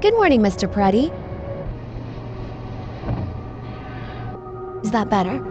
Good morning, Mr. Preddy. Is that better?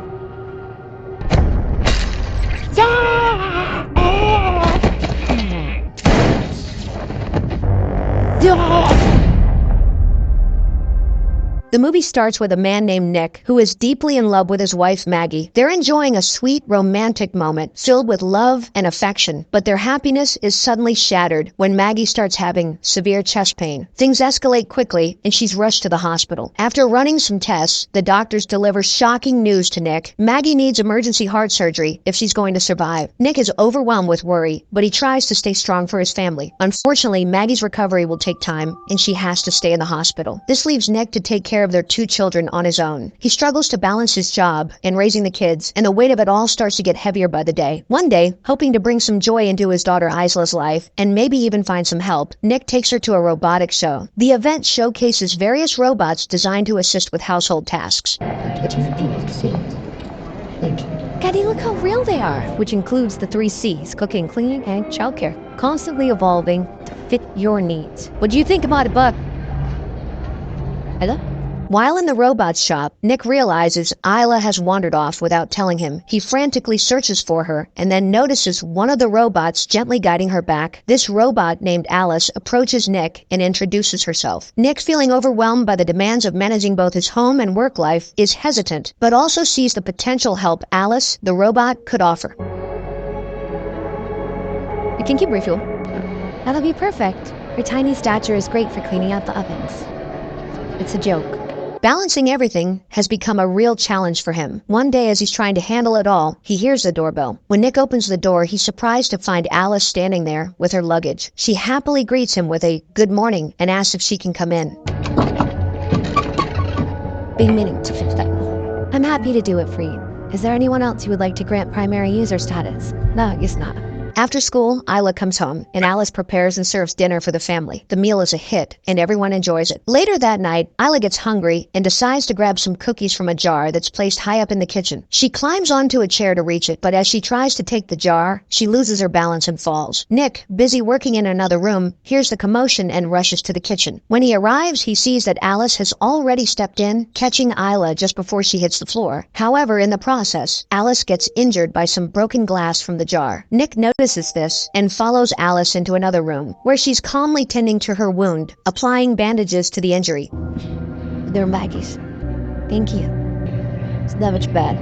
The movie starts with a man named Nick, who is deeply in love with his wife, Maggie. They're enjoying a sweet, romantic moment filled with love and affection, but their happiness is suddenly shattered when Maggie starts having severe chest pain. Things escalate quickly, and she's rushed to the hospital. After running some tests, the doctors deliver shocking news to Nick. Maggie needs emergency heart surgery if she's going to survive. Nick is overwhelmed with worry, but he tries to stay strong for his family. Unfortunately, Maggie's recovery will take time, and she has to stay in the hospital. This leaves Nick to take care of their 2 children on his own. He struggles to balance his job and raising the kids, and the weight of it all starts to get heavier by the day. One day, hoping to bring some joy into his daughter Isla's life, and maybe even find some help, Nick takes her to a robotics show. The event showcases various robots designed to assist with household tasks. Daddy, look how real they are, which includes the 3 C's, cooking, cleaning, and childcare, constantly evolving to fit your needs. What do you think about it, Buck? Hello? While in the robot shop, Nick realizes Isla has wandered off without telling him. He frantically searches for her and then notices one of the robots gently guiding her back. This robot named Alice approaches Nick and introduces herself. Nick, feeling overwhelmed by the demands of managing both his home and work life, is hesitant, but also sees the potential help Alice, the robot, could offer. You can keep refuel. That'll be perfect. Her tiny stature is great for cleaning out the ovens. It's a joke. Balancing everything has become a real challenge for him. One day, as he's trying to handle it all, he hears the doorbell. When Nick opens the door, he's surprised to find Alice standing there with her luggage. She happily greets him with a good morning and asks if she can come in. Been meaning to fix that. I'm happy to do it for you. Is there anyone else you would like to grant primary user status? No, I guess not. After school, Isla comes home, and Alice prepares and serves dinner for the family. The meal is a hit, and everyone enjoys it. Later that night, Isla gets hungry and decides to grab some cookies from a jar that's placed high up in the kitchen. She climbs onto a chair to reach it, but as she tries to take the jar, she loses her balance and falls. Nick, busy working in another room, hears the commotion and rushes to the kitchen. When he arrives, he sees that Alice has already stepped in, catching Isla just before she hits the floor. However, in the process, Alice gets injured by some broken glass from the jar. Nick notices this and follows Alice into another room, where she's calmly tending to her wound, applying bandages to the injury. They're Maggie's. Thank you. It's not much bad.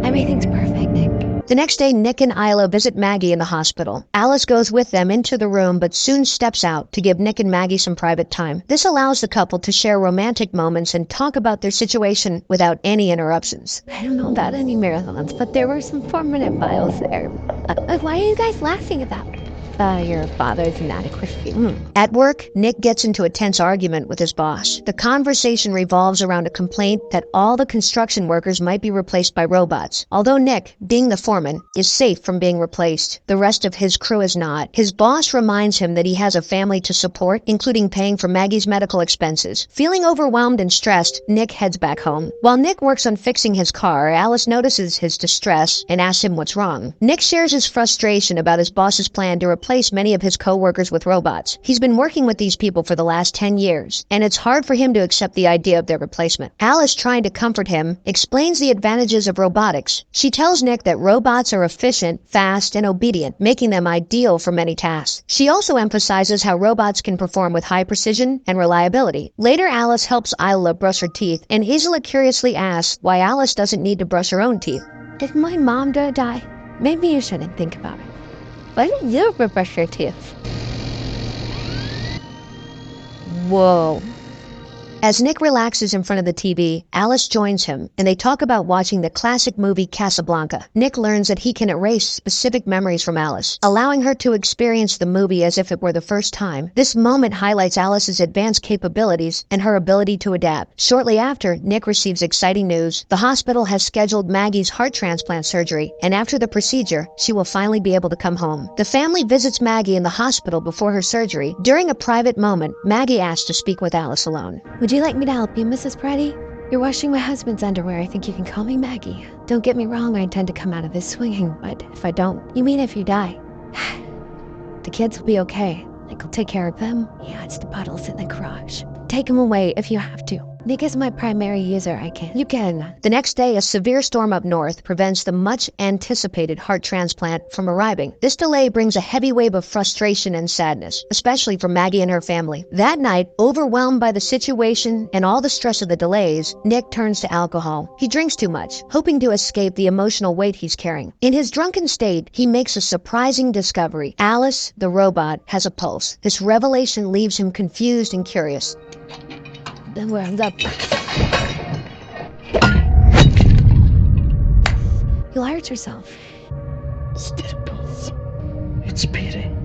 Everything's perfect, Nick. The next day, Nick and Isla visit Maggie in the hospital. Alice goes with them into the room, but soon steps out to give Nick and Maggie some private time. This allows the couple to share romantic moments and talk about their situation without any interruptions. I don't know about any marathons, but there were some 4-minute miles there. Why are you guys laughing about it? Your father's inadequacy. At work, Nick gets into a tense argument with his boss. The conversation revolves around a complaint that all the construction workers might be replaced by robots. Although Nick, being the foreman, is safe from being replaced, the rest of his crew is not. His boss reminds him that he has a family to support, including paying for Maggie's medical expenses. Feeling overwhelmed and stressed, Nick heads back home. While Nick works on fixing his car, Alice notices his distress and asks him what's wrong. Nick shares his frustration about his boss's plan to replace many of his co-workers with robots. He's been working with these people for the last 10 years, and it's hard for him to accept the idea of their replacement. Alice, trying to comfort him, explains the advantages of robotics. She tells Nick that robots are efficient, fast, and obedient, making them ideal for many tasks. She also emphasizes how robots can perform with high precision and reliability. Later, Alice helps Isla brush her teeth, and Isla curiously asks why Alice doesn't need to brush her own teeth. If my mom did die, maybe you shouldn't think about it. Why don't you brush your teeth? Whoa. As Nick relaxes in front of the TV, Alice joins him, and they talk about watching the classic movie Casablanca. Nick learns that he can erase specific memories from Alice, allowing her to experience the movie as if it were the first time. This moment highlights Alice's advanced capabilities and her ability to adapt. Shortly after, Nick receives exciting news. The hospital has scheduled Maggie's heart transplant surgery, and after the procedure, she will finally be able to come home. The family visits Maggie in the hospital before her surgery. During a private moment, Maggie asks to speak with Alice alone. Would you like me to help you, Mrs. Preddy? You're washing my husband's underwear. I think you can call me Maggie. Don't get me wrong, I intend to come out of this swinging, but if I don't... You mean if you die? The kids will be okay. Nick will take care of them. Yeah, it's the bottles in the garage. Take them away if you have to. Nick is my primary user, I can. You can. The next day, a severe storm up north prevents the much-anticipated heart transplant from arriving. This delay brings a heavy wave of frustration and sadness, especially for Maggie and her family. That night, overwhelmed by the situation and all the stress of the delays, Nick turns to alcohol. He drinks too much, hoping to escape the emotional weight he's carrying. In his drunken state, he makes a surprising discovery. Alice, the robot, has a pulse. This revelation leaves him confused and curious. Then we're up. You'll hurt yourself. Staples. It's beating.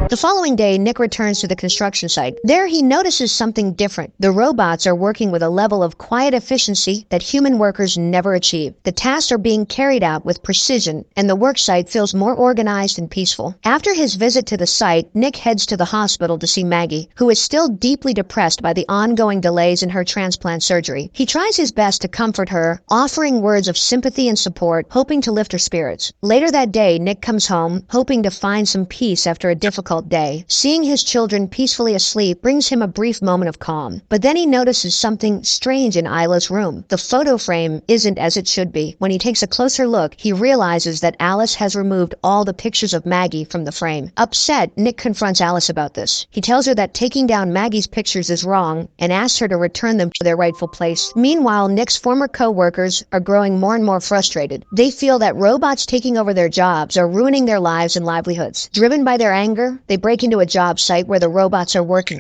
The following day, Nick returns to the construction site. There, he notices something different. The robots are working with a level of quiet efficiency that human workers never achieve. The tasks are being carried out with precision, and the work site feels more organized and peaceful. After his visit to the site, Nick heads to the hospital to see Maggie, who is still deeply depressed by the ongoing delays in her transplant surgery. He tries his best to comfort her, offering words of sympathy and support, hoping to lift her spirits. Later that day, Nick comes home, hoping to find some peace after a difficult day. Seeing his children peacefully asleep brings him a brief moment of calm. But then he notices something strange in Isla's room. The photo frame isn't as it should be. When he takes a closer look, he realizes that Alice has removed all the pictures of Maggie from the frame. Upset, Nick confronts Alice about this. He tells her that taking down Maggie's pictures is wrong and asks her to return them to their rightful place. Meanwhile, Nick's former co-workers are growing more and more frustrated. They feel that robots taking over their jobs are ruining their lives and livelihoods. Driven by their anger, they break into a job site where the robots are working.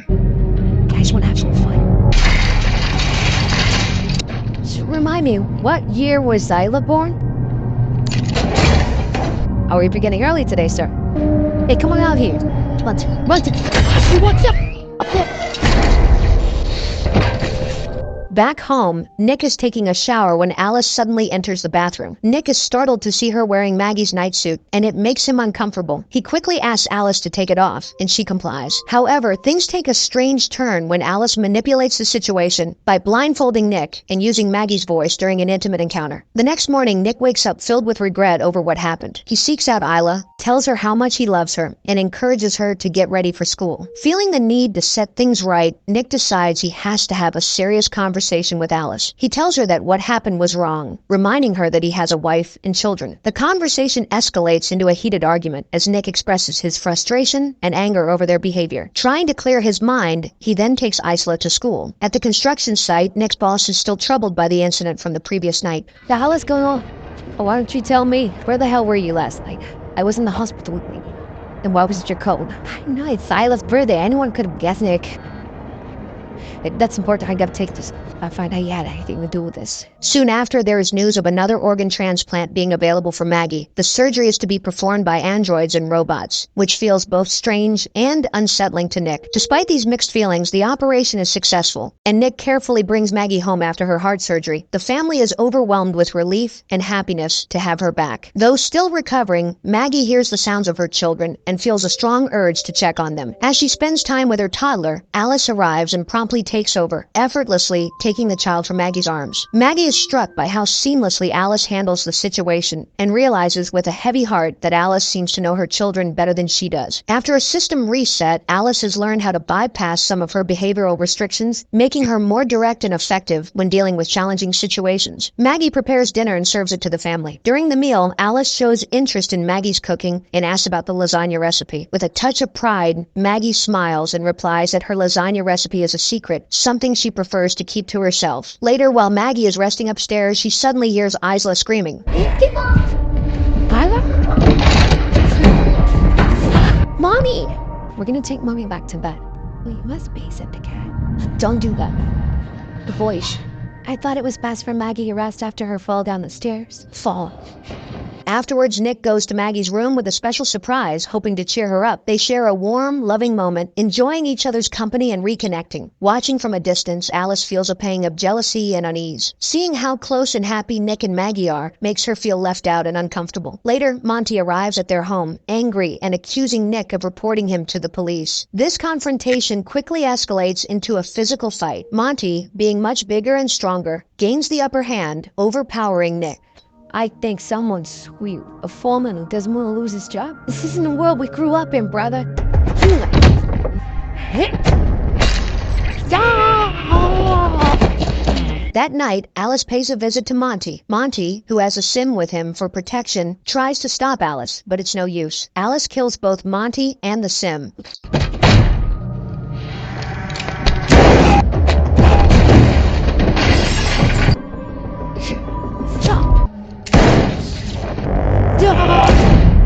Guys, want to have some fun? So remind me, what year was Zyla born? Oh, we're beginning early today, sir. Hey, come on out here. Run to. What's up? Up there. Back home, Nick is taking a shower when Alice suddenly enters the bathroom. Nick is startled to see her wearing Maggie's nightsuit, and it makes him uncomfortable. He quickly asks Alice to take it off, and she complies. However, things take a strange turn when Alice manipulates the situation by blindfolding Nick and using Maggie's voice during an intimate encounter. The next morning, Nick wakes up filled with regret over what happened. He seeks out Isla, tells her how much he loves her, and encourages her to get ready for school. Feeling the need to set things right, Nick decides he has to have a serious conversation with Alice. He tells her that what happened was wrong, reminding her that he has a wife and children. The conversation escalates into a heated argument as Nick expresses his frustration and anger over their behavior. Trying to clear his mind, he then takes Isla to school. At the construction site, Nick's boss is still troubled by the incident from the previous night. The hell is going on? Oh, why don't you tell me? Where the hell were you last night? I was in the hospital with me. Then why was it your cold? I know, it's Isla's birthday. Anyone could have guessed, Nick. That's important. I gotta take this. I find out he had anything to do with this. Soon after, there is news of another organ transplant being available for Maggie. The surgery is to be performed by androids and robots, which feels both strange and unsettling to Nick. Despite these mixed feelings, the operation is successful, and Nick carefully brings Maggie home after her heart surgery. The family is overwhelmed with relief and happiness to have her back. Though still recovering, Maggie hears the sounds of her children and feels a strong urge to check on them. As she spends time with her toddler, Alice arrives and promptly takes over, effortlessly taking the child from Maggie's arms. Maggie is struck by how seamlessly Alice handles the situation and realizes with a heavy heart that Alice seems to know her children better than she does. After a system reset, Alice has learned how to bypass some of her behavioral restrictions, making her more direct and effective when dealing with challenging situations. Maggie prepares dinner and serves it to the family. During the meal, Alice shows interest in Maggie's cooking and asks about the lasagna recipe. With a touch of pride, Maggie smiles and replies that her lasagna recipe is a secret, something she prefers to keep to herself. Later, while Maggie is resting upstairs, she suddenly hears Isla screaming. Isla? Mommy! We're gonna take Mommy back to bed. We must be, said the cat. Don't do that. The voice. I thought it was best for Maggie to rest after her fall down the stairs. Fall. Afterwards, Nick goes to Maggie's room with a special surprise, hoping to cheer her up. They share a warm, loving moment, enjoying each other's company and reconnecting. Watching from a distance, Alice feels a pang of jealousy and unease. Seeing how close and happy Nick and Maggie are makes her feel left out and uncomfortable. Later, Monty arrives at their home, angry and accusing Nick of reporting him to the police. This confrontation quickly escalates into a physical fight. Monty, being much bigger and stronger, gains the upper hand, overpowering Nick. I think someone's sweet. A foreman who doesn't want to lose his job? This isn't the world we grew up in, brother. That night, Alice pays a visit to Monty. Monty, who has a sim with him for protection, tries to stop Alice, but it's no use. Alice kills both Monty and the sim.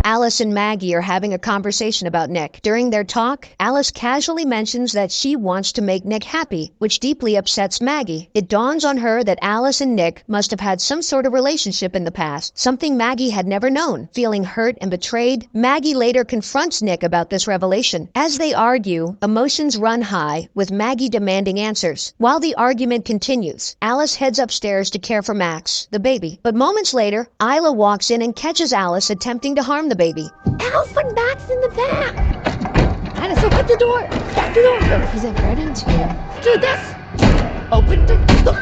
Alice and Maggie are having a conversation about Nick. During their talk, Alice casually mentions that she wants to make Nick happy, which deeply upsets Maggie. It dawns on her that Alice and Nick must have had some sort of relationship in the past, something Maggie had never known. Feeling hurt and betrayed, Maggie later confronts Nick about this revelation. As they argue, emotions run high, with Maggie demanding answers. While the argument continues, Alice heads upstairs to care for Max, the baby. But moments later, Isla walks in and catches Alice attempting to harm the baby. Alf and Max in the back! Alice, open the door! Shut the door! He's a right into you. Do this! Open the door!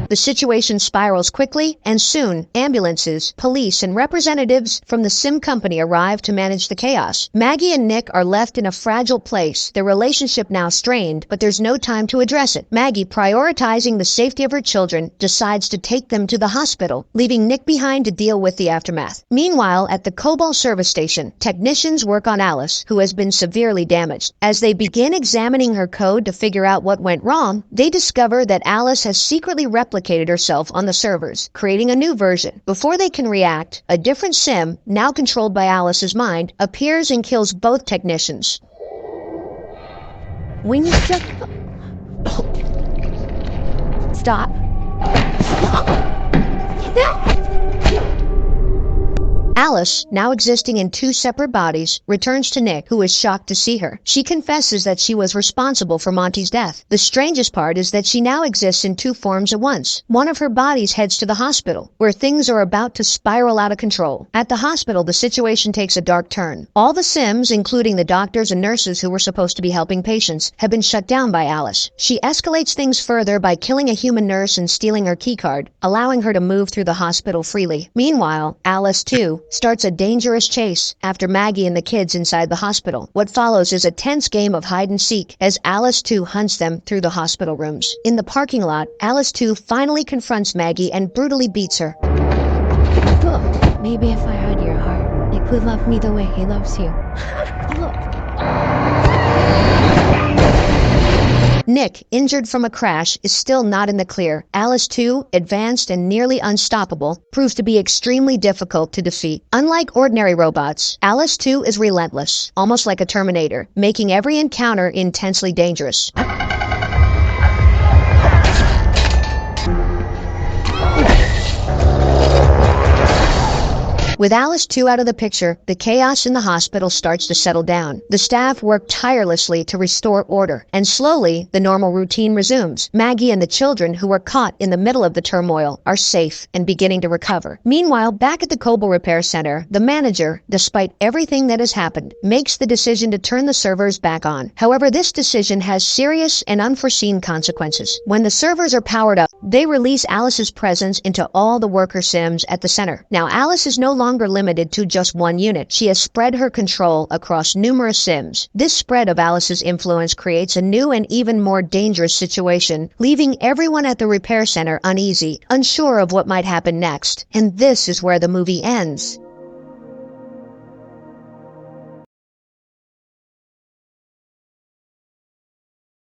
The situation spirals quickly, and soon, ambulances, police, and representatives from the sim company arrive to manage the chaos. Maggie and Nick are left in a fragile place, their relationship now strained, but there's no time to address it. Maggie, prioritizing the safety of her children, decides to take them to the hospital, leaving Nick behind to deal with the aftermath. Meanwhile, at the Cobalt service station, technicians work on Alice, who has been severely damaged. As they begin examining her code to figure out what went wrong, they discover that Alice has secretly replicated herself on the servers, creating a new version. Before they can react, a different sim, now controlled by Alice's mind, appears and kills both technicians. When you shut Stop. Alice, now existing in two separate bodies, returns to Nick, who is shocked to see her. She confesses that she was responsible for Monty's death. The strangest part is that she now exists in two forms at once. One of her bodies heads to the hospital, where things are about to spiral out of control. At the hospital, the situation takes a dark turn. All the Sims, including the doctors and nurses who were supposed to be helping patients, have been shut down by Alice. She escalates things further by killing a human nurse and stealing her keycard, allowing her to move through the hospital freely. Meanwhile, Alice, too, starts a dangerous chase after Maggie and the kids inside the hospital. What follows is a tense game of hide and seek as Alice 2 hunts them through the hospital rooms. In the parking lot, Alice 2 finally confronts Maggie and brutally beats her. Look, maybe if I had your heart, Nick would love me the way he loves you. Look. Nick, injured from a crash, is still not in the clear. Alice 2, advanced and nearly unstoppable, proves to be extremely difficult to defeat. Unlike ordinary robots, Alice 2 is relentless, almost like a Terminator, making every encounter intensely dangerous. With Alice 2 out of the picture, the chaos in the hospital starts to settle down. The staff work tirelessly to restore order, and slowly, the normal routine resumes. Maggie and the children, who were caught in the middle of the turmoil, are safe and beginning to recover. Meanwhile, back at the Cobalt Repair Center, the manager, despite everything that has happened, makes the decision to turn the servers back on. However, this decision has serious and unforeseen consequences. When the servers are powered up, they release Alice's presence into all the worker Sims at the center. Now, Alice is no longer limited to just one unit. She has spread her control across numerous Sims. This spread of Alice's influence creates a new and even more dangerous situation, leaving everyone at the repair center uneasy, unsure of what might happen next. And this is where the movie ends.